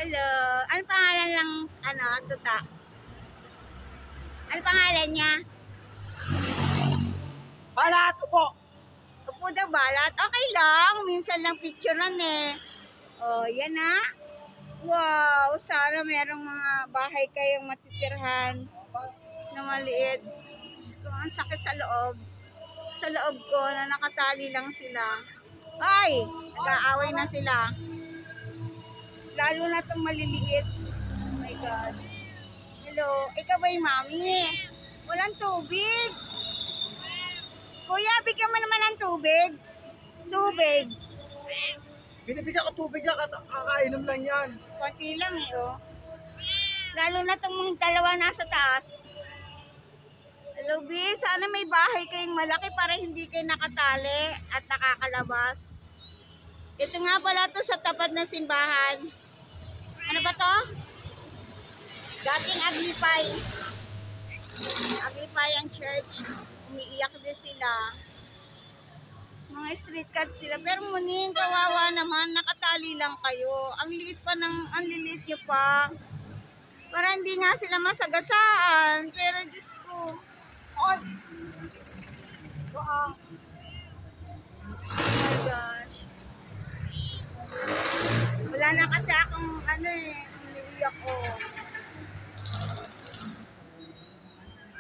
Hello. Ano pangalan ng tuta? Ano pangalan niya? Balat, upo. Upo daw balat. Okay lang. Minsan lang picturean eh. Oh, yan na. Wow. Sana merong mga bahay kayong matitirhan na maliit. Diyos ko, ang sakit sa loob. Sa loob ko na nakatali lang sila. Ay! Nag-aaway na sila. Lalo na itong maliliit. Oh my God. Hello. Ikaw ba yung mami? Walang tubig. Kuya, bigyan mo naman ng tubig. Tubig. Binibigyan ko tubig yan, kakainom lang yan. Konti lang eh, oh. Lalo na itong dalawa nasa taas. Hello, B. Sana may bahay kayong malaki para hindi kayo nakatali at nakakalabas. Ito nga pala to sa tapat ng simbahan. Ano ba to? Dating Aglipay. Aglipay ang church. Umiiyak din sila. Mga street cats sila. Pero muning kawawa naman, nakatali lang kayo. Ang liit nyo pa. Para hindi nga sila masagasaan. Pero Diyos ko. Oy! So, Oh my gosh. Wala na kasi akong umiiyak ko.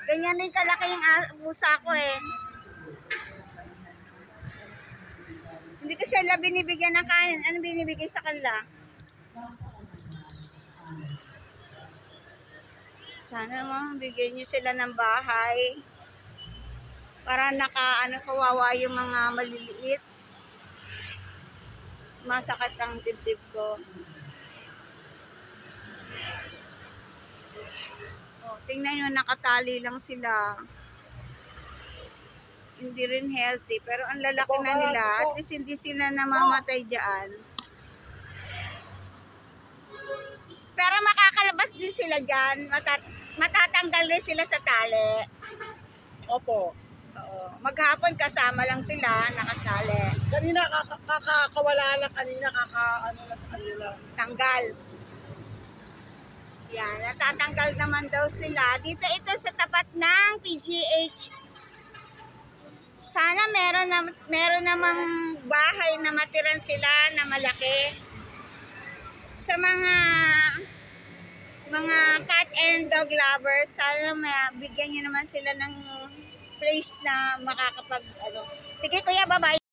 Ganyan din kalaki yung pusa ko eh. Hindi ko sila binibigyan ng kanin. Ano binibigay sa kanila? Sana naman bigyan nyo sila ng bahay. Para kawawa yung mga maliliit. Sumasakit ang dibdib ko. Oh, tingnan nyo, nakatali lang sila. Hindi rin healthy. Pero ang lalaki na nila. At least hindi sila namamatay dyan. Pero makakalabas din sila dyan. Matatanggal din sila sa tali. opo. Oo. Maghapon kasama lang sila, nakatali. Kanina, kakawala lang kanina, lang sa kanila. Tanggal. Yan, natatanggal naman daw sila. Dito ito sa tapat ng PGH. Sana meron namang bahay na matiran sila na malaki. Sa mga cat and dog lovers, sana bigyan nyo naman sila ng place na makakapag Sige kuya, bye-bye.